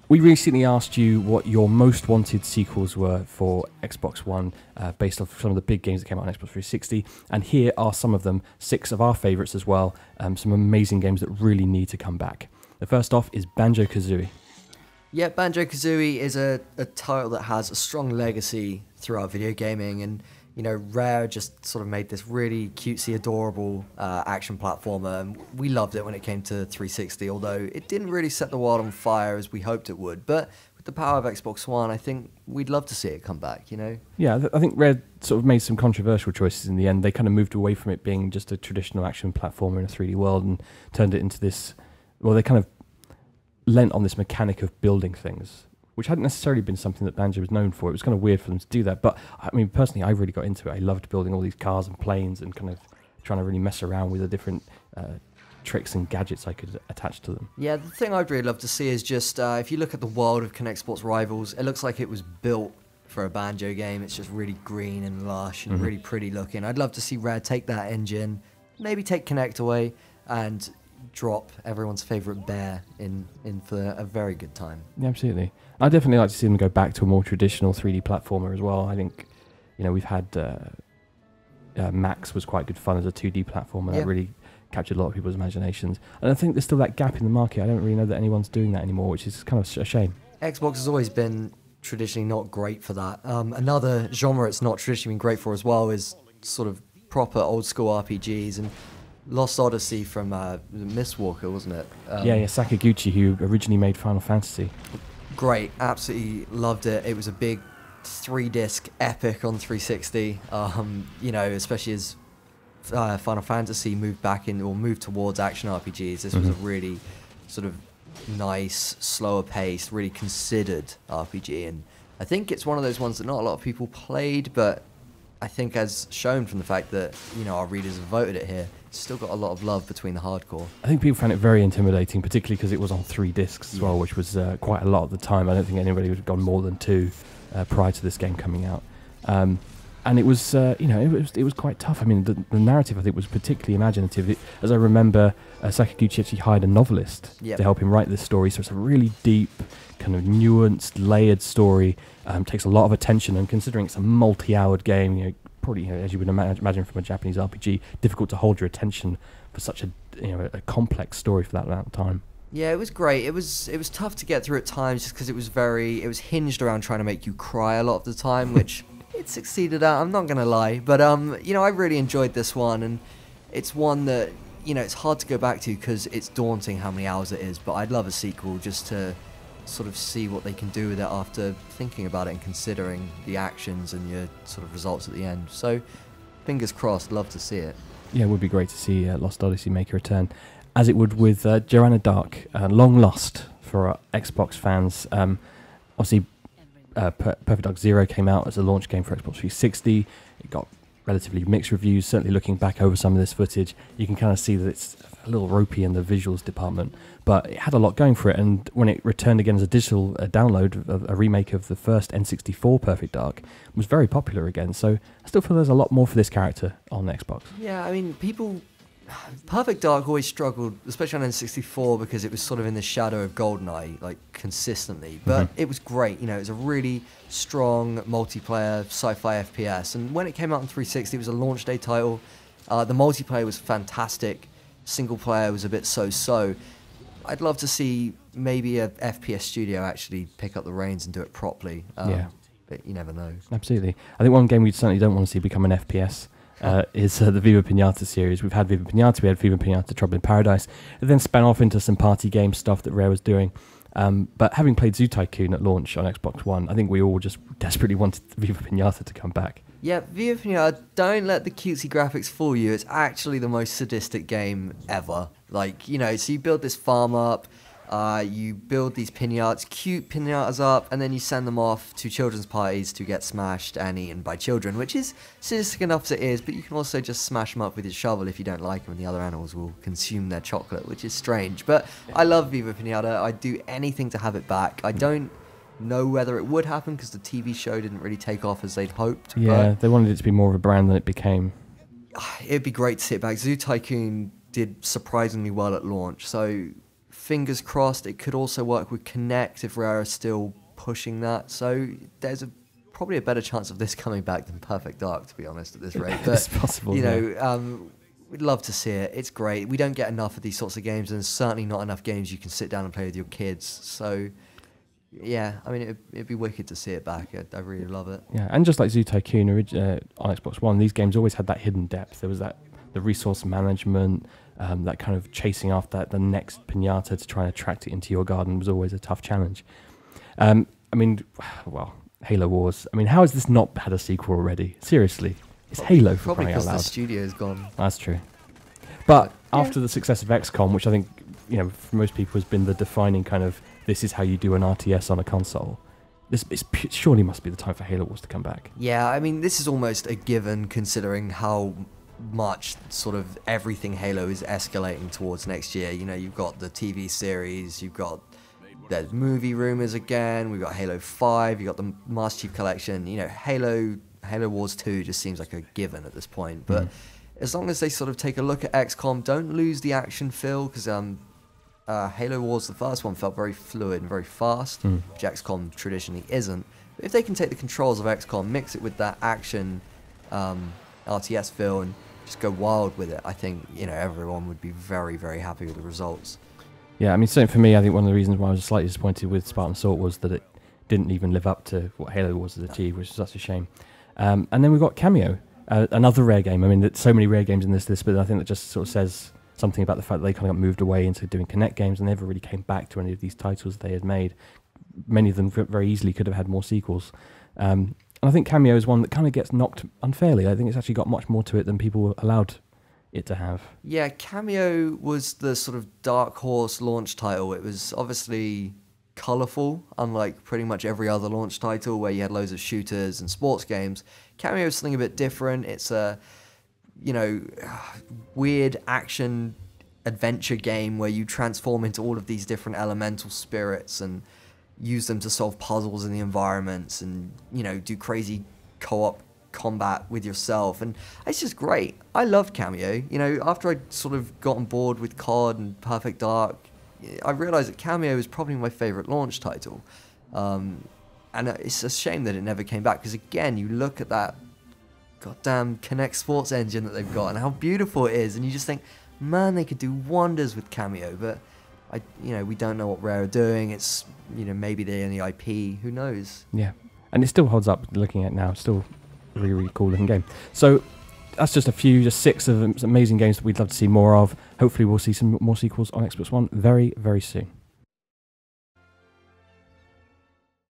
We recently asked you what your most wanted sequels were for Xbox One, based off some of the big games that came out on Xbox 360, and here are some of them, 6 of our favourites as well, some amazing games that really need to come back. The first off is Banjo-Kazooie. Yeah, Banjo-Kazooie is a title that has a strong legacy throughout video gaming, and Rare just sort of made this really cutesy, adorable action platformer, and we loved it when it came to 360, although it didn't really set the world on fire as we hoped it would. But with the power of Xbox One, I think we'd love to see it come back, Yeah, I think Rare sort of made some controversial choices in the end. They kind of moved away from it being just a traditional action platformer in a 3D world and turned it into this, well, they kind of lent on this mechanic of building things, which hadn't necessarily been something that Banjo was known for. It was kind of weird for them to do that. But I mean, personally, I really got into it. I loved building all these cars and planes and kind of trying to really mess around with the different tricks and gadgets I could attach to them. Yeah, the thing I'd really love to see is just, if you look at the world of Kinect Sports Rivals, it looks like it was built for a Banjo game. It's just really green and lush and really pretty looking. I'd love to see Rare take that engine, maybe take Kinect away, and drop everyone's favourite bear in for a very good time. Yeah, absolutely. I'd definitely like to see them go back to a more traditional 3D platformer as well. I think, we've had Max was quite good fun as a 2D platformer. That really captured a lot of people's imaginations. And I think there's still that gap in the market. I don't really know that anyone's doing that anymore, which is kind of a shame. Xbox has always been traditionally not great for that. Another genre it's not traditionally been great for as well is sort of proper old school RPGs, and Lost Odyssey from Mistwalker, wasn't it? Yeah, Sakaguchi, who originally made Final Fantasy. Great, absolutely loved it. It was a big 3-disc epic on 360. Especially as Final Fantasy moved back in or moved towards action RPGs. This was a really sort of nice, slower paced, really considered RPG, and I think it's one of those ones that not a lot of people played, but I think as shown from the fact that our readers have voted it here, it's still got a lot of love between the hardcore. I think people found it very intimidating, particularly because it was on 3 discs as well, which was quite a lot at the time. I don't think anybody would have gone more than 2 prior to this game coming out. And it was, it was quite tough. I mean, the narrative I think was particularly imaginative. As I remember, Sakaguchi actually hired a novelist to help him write this story. So it's a really deep, kind of nuanced, layered story. Takes a lot of attention, and considering it's a multi-houred game, probably, as you would imagine from a Japanese RPG, difficult to hold your attention for such a complex story for that amount of time. Yeah, it was great. It was tough to get through at times just because it was hinged around trying to make you cry a lot of the time, which it succeeded at, I'm not going to lie. But, I really enjoyed this one, and it's one that, it's hard to go back to because it's daunting how many hours it is, but I'd love a sequel just to sort of see what they can do with it after thinking about it and considering the actions and your sort of results at the end. So, fingers crossed, love to see it. Yeah, it would be great to see Lost Odyssey make a return, as it would with Joanna Dark, long lost for Xbox fans. Obviously, Perfect Dark Zero came out as a launch game for Xbox 360. It got relatively mixed reviews. Certainly looking back over some of this footage, you can kind of see that it's a little ropey in the visuals department, but it had a lot going for it. And when it returned again as a digital download, a remake of the first N64 Perfect Dark, was very popular again. So I still feel there's a lot more for this character on Xbox. Yeah, I mean, Perfect Dark always struggled, especially on N64, because it was sort of in the shadow of GoldenEye, like, consistently. But it was great, it was a really strong multiplayer sci-fi FPS. And when it came out on 360, it was a launch day title. The multiplayer was fantastic. Single player was a bit so-so. I'd love to see maybe a FPS studio actually pick up the reins and do it properly. But you never know. Absolutely. I think one game we certainly don't want to see become an FPS is the Viva Pinata series. We've had Viva Pinata, we had Viva Pinata Trouble in Paradise. It then span off into some party game stuff that Rare was doing. But having played Zoo Tycoon at launch on Xbox One, I think we all just desperately wanted Viva Pinata to come back. Yeah, Viva Pinata, don't let the cutesy graphics fool you. It's actually the most sadistic game ever. Like, so you build this farm up, you build these pinatas, cute pinatas up, and then you send them off to children's parties to get smashed and eaten by children, which is sadistic enough as it is, but you can also just smash them up with your shovel if you don't like them, and the other animals will consume their chocolate, which is strange. But I love Viva Pinata. I'd do anything to have it back. I don't know whether it would happen because the TV show didn't really take off as they'd hoped. Yeah, they wanted it to be more of a brand than it became. It'd be great to sit back. Zoo Tycoon did surprisingly well at launch, so fingers crossed, it could also work with Kinect if Rare are still pushing that. So there's probably a better chance of this coming back than Perfect Dark, to be honest, at this rate. But, it's possible, you know, we'd love to see it. It's great. We don't get enough of these sorts of games, and there's certainly not enough games you can sit down and play with your kids. So, yeah, I mean, it'd be wicked to see it back. I really love it. Yeah, and just like Zoo Tycoon on Xbox One, these games always had that hidden depth. There was the resource management, that kind of chasing after the next pinata to try and attract it into your garden was always a tough challenge. I mean, well, Halo Wars. I mean, how has this not had a sequel already? Seriously, it's Halo for probably crying out because loud. the studio's gone. That's true. But Yeah. after the success of XCOM, which I think, you know, for most people has been the defining kind of, this is how you do an RTS on a console, this surely must be the time for Halo Wars to come back. Yeah, I mean, this is almost a given considering how much sort of everything Halo is escalating towards next year. You know, you've got the TV series, there's movie rumors again, we've got Halo 5, you've got the Master Chief Collection. You know, Halo Wars 2 just seems like a given at this point. But as long as they sort of take a look at XCOM, don't lose the action feel, because Halo Wars, the first one, felt very fluid and very fast, which XCOM traditionally isn't. But if they can take the controls of XCOM, mix it with that action RTS feel, and just go wild with it, I think, you know, everyone would be very, very happy with the results. Yeah, I mean, certainly for me, I think one of the reasons why I was slightly disappointed with Spartan Assault was that it didn't even live up to what Halo Wars has achieved, which is such a shame. And then we've got Cameo, another Rare game. I mean, there's so many Rare games in this list, but I think that just sort of says something about the fact that they kind of got moved away into doing Kinect games and never really came back to any of these titles they had made. Many of them very easily could have had more sequels. And I think Cameo is one that kind of gets knocked unfairly. I think it's actually got much more to it than people were allowed it to have. Yeah, Cameo was the sort of dark horse launch title. It was obviously colourful, unlike pretty much every other launch title where you had loads of shooters and sports games. Cameo is something a bit different. It's a, you know, weird action adventure game where you transform into all of these different elemental spirits and use them to solve puzzles in the environments and, you know, do crazy co-op combat with yourself. And it's just great. I love Cameo. You know, after I sort of got on board with COD and Perfect Dark, I realized that Cameo is probably my favorite launch title. And it's a shame that it never came back, because again, you look at that goddamn Kinect Sports engine that they've got and how beautiful it is, and you just think, man, they could do wonders with Cameo. But we don't know what Rare are doing. It's, you know, maybe they're in the IP. Who knows? Yeah, and it still holds up. Looking at it now, it's still a really, really cool looking game. So that's just 6 of amazing games that we'd love to see more of. Hopefully, we'll see some more sequels on Xbox One very, very soon.